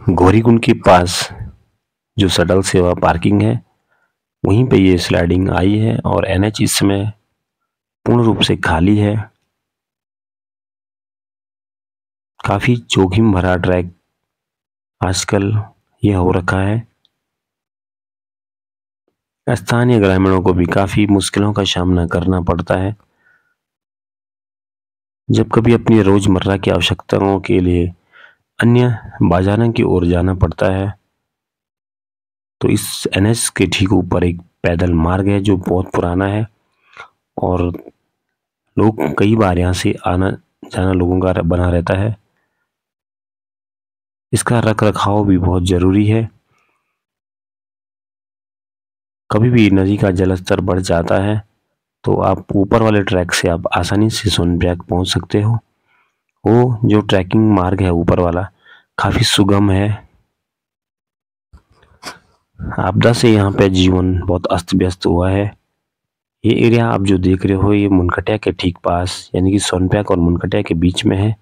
गौरीकुंड के पास जो शटल सेवा पार्किंग है वहीं पे ये स्लाइडिंग आई है और एनएच इस समय पूर्ण रूप से खाली है। काफी जोखिम भरा ट्रैक आजकल ये हो रखा है। स्थानीय ग्रामीणों को भी काफी मुश्किलों का सामना करना पड़ता है जब कभी अपनी रोजमर्रा की आवश्यकताओं के लिए अन्य बाजारों की ओर जाना पड़ता है। तो इस एनएच के ठीक ऊपर एक पैदल मार्ग है जो बहुत पुराना है और लोग कई बार यहाँ से आना जाना लोगों का बना रहता है। इसका रख रखाव भी बहुत जरूरी है। कभी भी नदी का जलस्तर बढ़ जाता है तो आप ऊपर वाले ट्रैक से आप आसानी से सोनप्रयाग पहुंच सकते हो। वो जो ट्रैकिंग मार्ग है ऊपर वाला काफी सुगम है। आपदा से यहाँ पे जीवन बहुत अस्त व्यस्त हुआ है। ये एरिया आप जो देख रहे हो ये मुनकटिया के ठीक पास यानी कि सोनप्रयाग और मुनकटिया के बीच में है,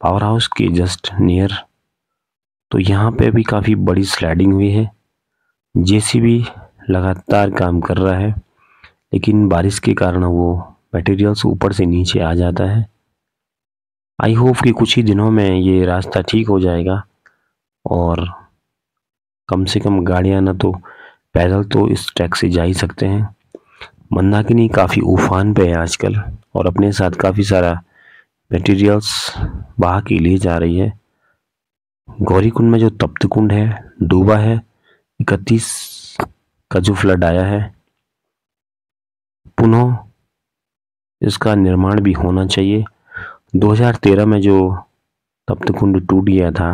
पावर हाउस के जस्ट नियर। तो यहाँ पे भी काफी बड़ी स्लाइडिंग हुई है। जेसीबी लगातार काम कर रहा है लेकिन बारिश के कारण वो मटेरियल्स ऊपर से नीचे आ जाता है। आई होप कि कुछ ही दिनों में ये रास्ता ठीक हो जाएगा और कम से कम गाड़ियां ना तो पैदल तो इस ट्रैक से जा ही सकते हैं। मंदाकिनी काफ़ी उफान पे है आजकल और अपने साथ काफ़ी सारा मटेरियल्स बहा के लिए जा रही है। गौरीकुंड में जो तप्त कुंड है डूबा है। 31 का जो फ्लड आया है पुनः इसका निर्माण भी होना चाहिए। 2013 में जो तप्त कुंड टूट गया था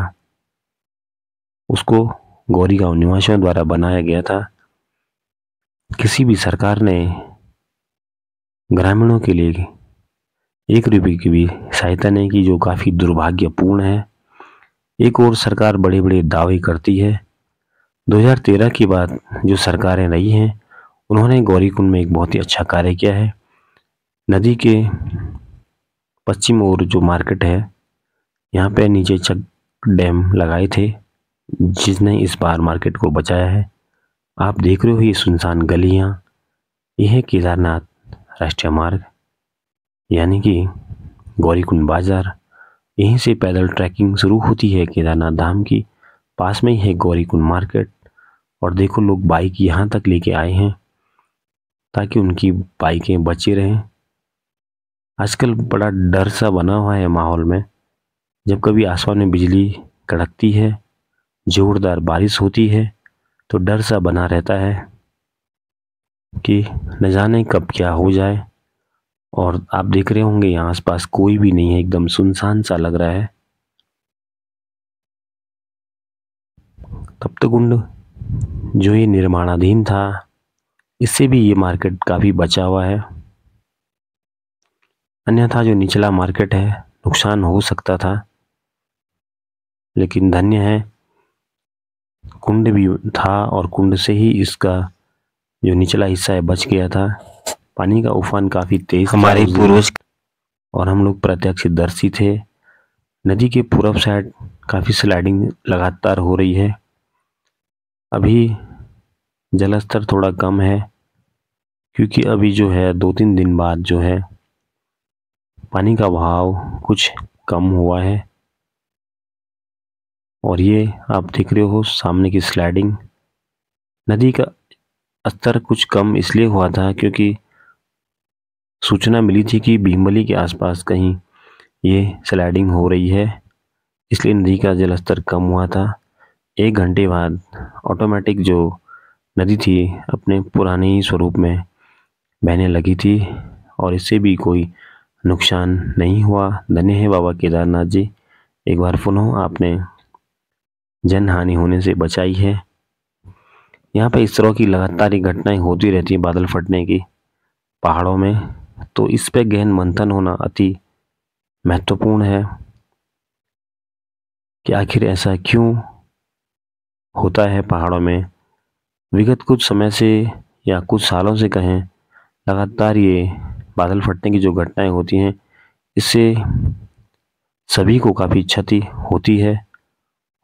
उसको गौरीगांव निवासियों द्वारा बनाया गया था। किसी भी सरकार ने ग्रामीणों के लिए 1 रुपये की भी सहायता नहीं की, जो काफी दुर्भाग्यपूर्ण है। एक और सरकार बड़े बड़े दावे करती है। 2013 के बाद जो सरकारें रही हैं उन्होंने गौरीकुंड में एक बहुत ही अच्छा कार्य किया है। नदी के पश्चिम ओर जो मार्केट है यहाँ पे नीचे चक डैम लगाए थे जिसने इस बार मार्केट को बचाया है। आप देख रहे हो ये सुनसान गलियां, यह है केदारनाथ राष्ट्रीय मार्ग यानी कि गौरीकुंड बाजार। यहीं से पैदल ट्रैकिंग शुरू होती है केदारनाथ धाम की। पास में ही है गौरीकुंड मार्केट और देखो लोग बाइक यहाँ तक लेके आए हैं ताकि उनकी बाइकें बची रहें। आजकल बड़ा डर सा बना हुआ है माहौल में। जब कभी आसमान में बिजली कड़कती है, जोरदार बारिश होती है तो डर सा बना रहता है कि न जाने कब क्या हो जाए। और आप देख रहे होंगे यहाँ आसपास कोई भी नहीं है, एकदम सुनसान सा लग रहा है। तप्त कुंड जो ये निर्माणाधीन था इससे भी ये मार्केट काफी बचा हुआ है, अन्यथा जो निचला मार्केट है नुकसान हो सकता था। लेकिन धन्य है कुंड भी था और कुंड से ही इसका जो निचला हिस्सा है बच गया था। पानी का उफान काफी तेज हमारे पूर्वज और हम लोग प्रत्यक्षदर्शी थे। नदी के पूरब साइड काफी स्लाइडिंग लगातार हो रही है। अभी जलस्तर थोड़ा कम है क्योंकि अभी जो है 2-3 दिन बाद जो है पानी का बहाव कुछ कम हुआ है। और ये आप देख रहे हो सामने की स्लाइडिंग। नदी का स्तर कुछ कम इसलिए हुआ था क्योंकि सूचना मिली थी कि भीमबली के आसपास कहीं ये स्लाइडिंग हो रही है, इसलिए नदी का जलस्तर कम हुआ था। 1 घंटे बाद ऑटोमेटिक जो नदी थी अपने पुराने ही स्वरूप में बहने लगी थी और इससे भी कोई नुकसान नहीं हुआ। धन्य है बाबा केदारनाथ जी, एक बार पुनः आपने जन हानि होने से बचाई है। यहाँ पे इस तरह की लगातार ही घटनाएं होती रहती है बादल फटने की पहाड़ों में, तो इस पे गहन मंथन होना अति महत्वपूर्ण है कि आखिर ऐसा क्यों होता है पहाड़ों में। विगत कुछ समय से या कुछ सालों से कहें लगातार ये बादल फटने की जो घटनाएं होती हैं इससे सभी को काफ़ी क्षति होती है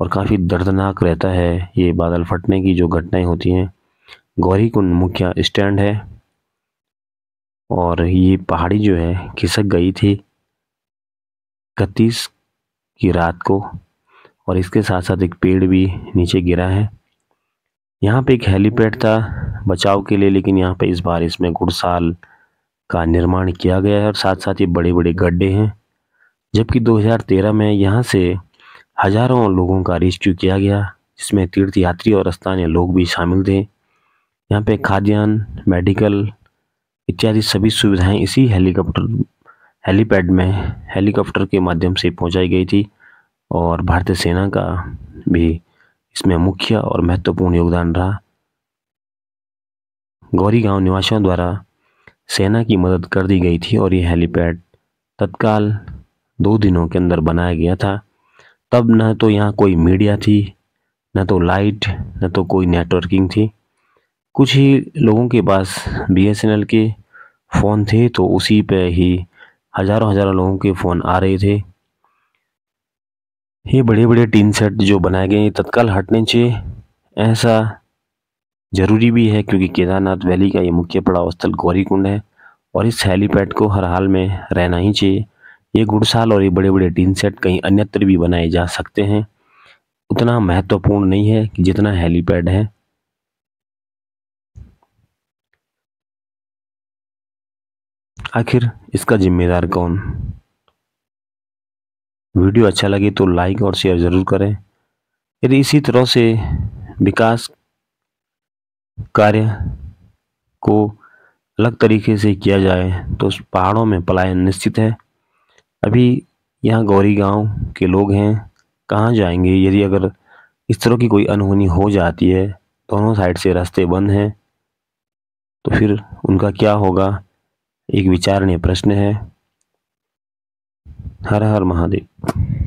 और काफ़ी दर्दनाक रहता है ये बादल फटने की जो घटनाएं होती हैं। गौरीकुंड मुख्य स्टैंड है और ये पहाड़ी जो है खिसक गई थी 31 की रात को, और इसके साथ साथ एक पेड़ भी नीचे गिरा है। यहाँ पे एक हेलीपैड था बचाव के लिए, लेकिन यहाँ पे इस बार इसमें घुड़साल का निर्माण किया गया है और साथ साथ ये बड़े बड़े गड्ढे हैं। जबकि 2013 में यहाँ से हजारों लोगों का रेस्क्यू किया गया, जिसमें तीर्थ यात्री और स्थानीय लोग भी शामिल थे। यहाँ पे खाद्यान्न, मेडिकल इत्यादि सभी सुविधाएं इसी हेलीपैड में हेलीकॉप्टर के माध्यम से पहुंचाई गई थी, और भारतीय सेना का भी इसमें मुख्य और महत्वपूर्ण योगदान रहा। गौरी गांव निवासियों द्वारा सेना की मदद कर दी गई थी और ये हेलीपैड तत्काल 2 दिनों के अंदर बनाया गया था। तब न तो यहाँ कोई मीडिया थी, न तो लाइट, न तो कोई नेटवर्किंग थी। कुछ ही लोगों के पास BSNL के फ़ोन थे, तो उसी पे ही हजारों हजारों लोगों के फ़ोन आ रहे थे। ये बड़े बड़े टीन सेट जो बनाए गए तत्काल हटने चाहिए, ऐसा ज़रूरी भी है, क्योंकि केदारनाथ वैली का ये मुख्य पड़ाव स्थल गौरीकुंड है और इस हेलीपैड को हर हाल में रहना ही चाहिए। ये घुड़साल और ये बड़े बड़े टीन सेट कहीं अन्यत्र भी बनाए जा सकते हैं, उतना महत्वपूर्ण नहीं है कि जितना हेलीपैड है। आखिर इसका जिम्मेदार कौन? वीडियो अच्छा लगे तो लाइक और शेयर ज़रूर करें। यदि इसी तरह से विकास कार्य को अलग तरीके से किया जाए तो उस पहाड़ों में पलायन निश्चित है। अभी यहाँ गौरी गांव के लोग हैं, कहाँ जाएंगे यदि अगर इस तरह की कोई अनहोनी हो जाती है, दोनों साइड से रास्ते बंद हैं, तो फिर उनका क्या होगा? एक विचारणीय प्रश्न है। हर हर महादेव।